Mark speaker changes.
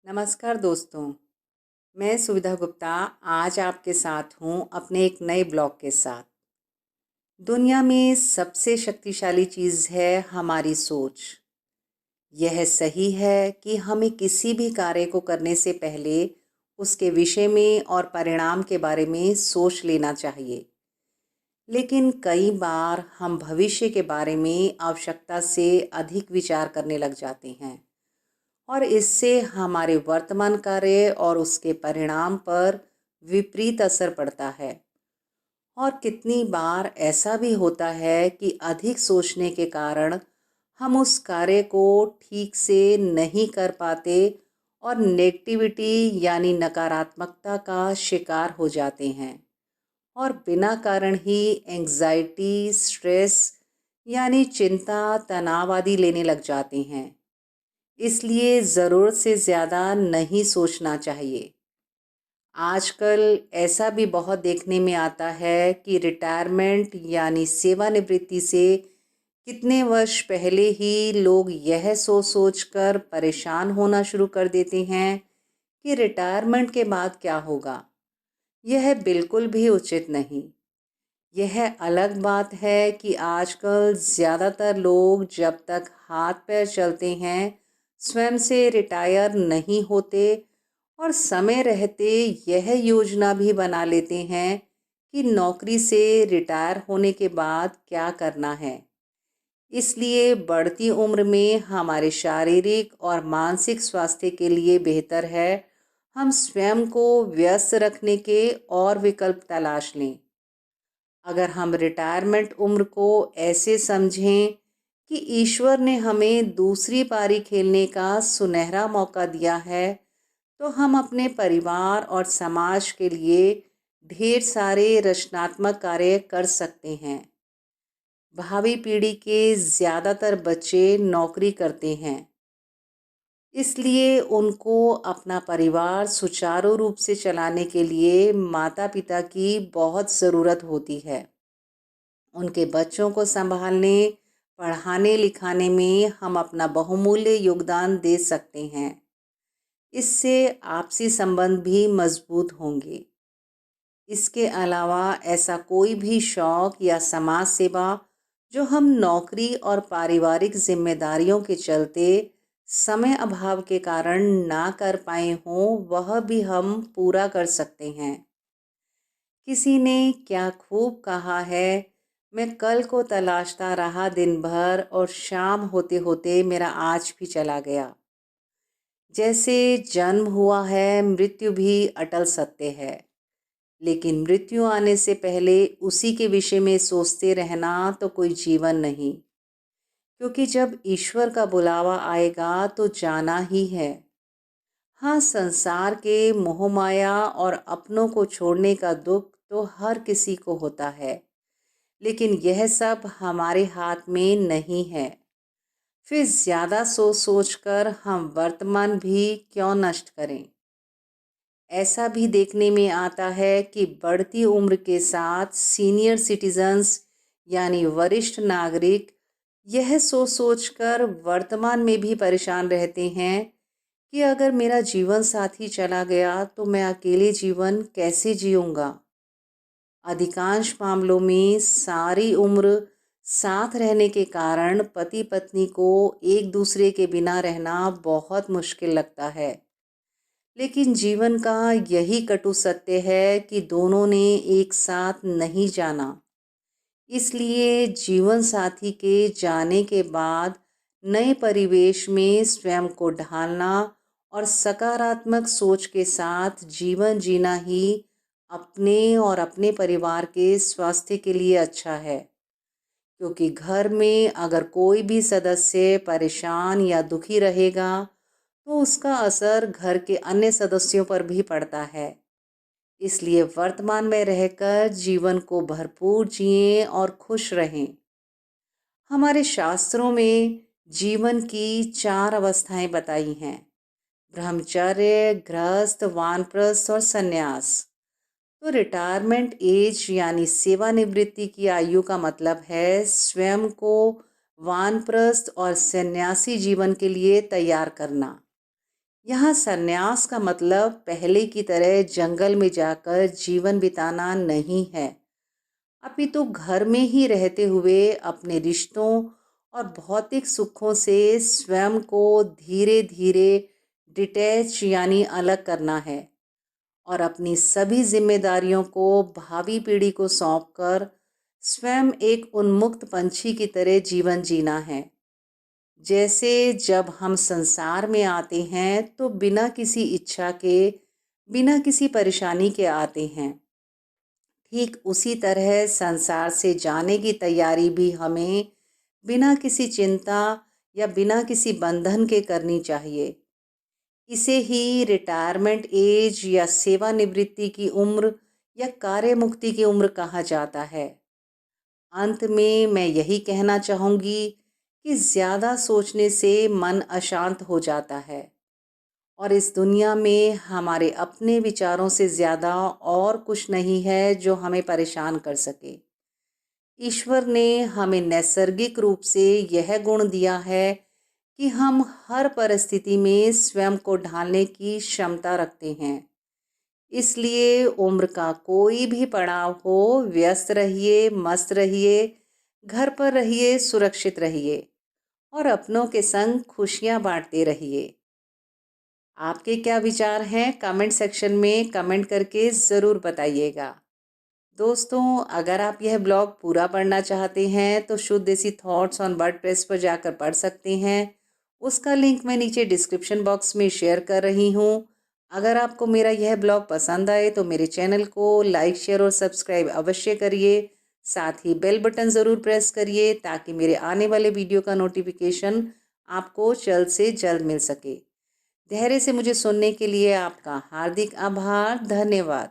Speaker 1: नमस्कार दोस्तों। मैं सुविधा गुप्ता आज आपके साथ हूँ अपने एक नए ब्लॉग के साथ। दुनिया में सबसे शक्तिशाली चीज़ है हमारी सोच। यह सही है कि हमें किसी भी कार्य को करने से पहले उसके विषय में और परिणाम के बारे में सोच लेना चाहिए। लेकिन कई बार हम भविष्य के बारे में आवश्यकता से अधिक विचार करने लग जाते हैं और इससे हमारे वर्तमान कार्य और उसके परिणाम पर विपरीत असर पड़ता है। और कितनी बार ऐसा भी होता है कि अधिक सोचने के कारण हम उस कार्य को ठीक से नहीं कर पाते और नेगेटिविटी यानी नकारात्मकता का शिकार हो जाते हैं और बिना कारण ही एंग्जाइटी, स्ट्रेस यानी चिंता, तनाव आदि लेने लग जाते हैं। इसलिए ज़रूरत से ज़्यादा नहीं सोचना चाहिए। आजकल ऐसा भी बहुत देखने में आता है कि रिटायरमेंट यानी सेवानिवृत्ति से कितने वर्ष पहले ही लोग यह सोच सोच कर परेशान होना शुरू कर देते हैं कि रिटायरमेंट के बाद क्या होगा। यह बिल्कुल भी उचित नहीं। यह अलग बात है कि आजकल ज़्यादातर लोग जब तक हाथ पैर चलते हैं स्वयं से रिटायर नहीं होते और समय रहते यह योजना भी बना लेते हैं कि नौकरी से रिटायर होने के बाद क्या करना है। इसलिए बढ़ती उम्र में हमारे शारीरिक और मानसिक स्वास्थ्य के लिए बेहतर है हम स्वयं को व्यस्त रखने के और विकल्प तलाश लें। अगर हम रिटायरमेंट उम्र को ऐसे समझें कि ईश्वर ने हमें दूसरी पारी खेलने का सुनहरा मौका दिया है, तो हम अपने परिवार और समाज के लिए ढेर सारे रचनात्मक कार्य कर सकते हैं। भावी पीढ़ी के ज़्यादातर बच्चे नौकरी करते हैं, इसलिए उनको अपना परिवार सुचारू रूप से चलाने के लिए माता पिता की बहुत ज़रूरत होती है। उनके बच्चों को संभालने, पढ़ाने लिखाने में हम अपना बहुमूल्य योगदान दे सकते हैं। इससे आपसी संबंध भी मजबूत होंगे। इसके अलावा ऐसा कोई भी शौक या समाज सेवा जो हम नौकरी और पारिवारिक जिम्मेदारियों के चलते समय अभाव के कारण ना कर पाए हों, वह भी हम पूरा कर सकते हैं। किसी ने क्या खूब कहा है, मैं कल को तलाशता रहा दिन भर और शाम होते होते मेरा आज भी चला गया। जैसे जन्म हुआ है मृत्यु भी अटल सत्य है, लेकिन मृत्यु आने से पहले उसी के विषय में सोचते रहना तो कोई जीवन नहीं। क्योंकि जब ईश्वर का बुलावा आएगा तो जाना ही है। हाँ, संसार के मोह माया और अपनों को छोड़ने का दुख तो हर किसी को होता है, लेकिन यह सब हमारे हाथ में नहीं है। फिर ज़्यादा सोच सोच कर हम वर्तमान भी क्यों नष्ट करें। ऐसा भी देखने में आता है कि बढ़ती उम्र के साथ सीनियर सिटीजन्स यानी वरिष्ठ नागरिक यह सोच सोच कर वर्तमान में भी परेशान रहते हैं कि अगर मेरा जीवन साथी चला गया तो मैं अकेले जीवन कैसे जीऊँगा। अधिकांश मामलों में सारी उम्र साथ रहने के कारण पति पत्नी को एक दूसरे के बिना रहना बहुत मुश्किल लगता है। लेकिन जीवन का यही कटु सत्य है कि दोनों ने एक साथ नहीं जाना। इसलिए जीवन साथी के जाने के बाद नए परिवेश में स्वयं को ढालना और सकारात्मक सोच के साथ जीवन जीना ही अपने और अपने परिवार के स्वास्थ्य के लिए अच्छा है। क्योंकि घर में अगर कोई भी सदस्य परेशान या दुखी रहेगा तो उसका असर घर के अन्य सदस्यों पर भी पड़ता है। इसलिए वर्तमान में रहकर जीवन को भरपूर जिएं और खुश रहें। हमारे शास्त्रों में जीवन की 4 अवस्थाएं बताई हैं: ब्रह्मचर्य, गृहस्थ, वानप्रस्थ और संन्यास। तो रिटायरमेंट एज यानी सेवानिवृत्ति की आयु का मतलब है स्वयं को वानप्रस्थ और सन्यासी जीवन के लिए तैयार करना। यहाँ संन्यास का मतलब पहले की तरह जंगल में जाकर जीवन बिताना नहीं है, अपितु घर में ही रहते हुए अपने रिश्तों और भौतिक सुखों से स्वयं को धीरे धीरे डिटैच यानी अलग करना है और अपनी सभी जिम्मेदारियों को भावी पीढ़ी को सौंपकर स्वयं एक उन्मुक्त पंछी की तरह जीवन जीना है। जैसे जब हम संसार में आते हैं तो बिना किसी इच्छा के, बिना किसी परेशानी के आते हैं, ठीक उसी तरह संसार से जाने की तैयारी भी हमें बिना किसी चिंता या बिना किसी बंधन के करनी चाहिए। इसे ही रिटायरमेंट एज या सेवानिवृत्ति की उम्र या कार्य मुक्ति की उम्र कहा जाता है। अंत में मैं यही कहना चाहूँगी कि ज़्यादा सोचने से मन अशांत हो जाता है और इस दुनिया में हमारे अपने विचारों से ज़्यादा और कुछ नहीं है जो हमें परेशान कर सके। ईश्वर ने हमें नैसर्गिक रूप से यह गुण दिया है कि हम हर परिस्थिति में स्वयं को ढालने की क्षमता रखते हैं। इसलिए उम्र का कोई भी पड़ाव हो, व्यस्त रहिए, मस्त रहिए, घर पर रहिए, सुरक्षित रहिए और अपनों के संग खुशियां बांटते रहिए। आपके क्या विचार हैं कमेंट सेक्शन में कमेंट करके ज़रूर बताइएगा। दोस्तों, अगर आप यह ब्लॉग पूरा पढ़ना चाहते हैं तो शुद्ध देसी थॉट्स ऑन वर्डप्रेस पर जाकर पढ़ सकते हैं। उसका लिंक मैं नीचे डिस्क्रिप्शन बॉक्स में शेयर कर रही हूँ। अगर आपको मेरा यह ब्लॉग पसंद आए तो मेरे चैनल को लाइक, शेयर और सब्सक्राइब अवश्य करिए। साथ ही बेल बटन ज़रूर प्रेस करिए ताकि मेरे आने वाले वीडियो का नोटिफिकेशन आपको जल्द से जल्द मिल सके। धैर्य से मुझे सुनने के लिए आपका हार्दिक आभार। धन्यवाद।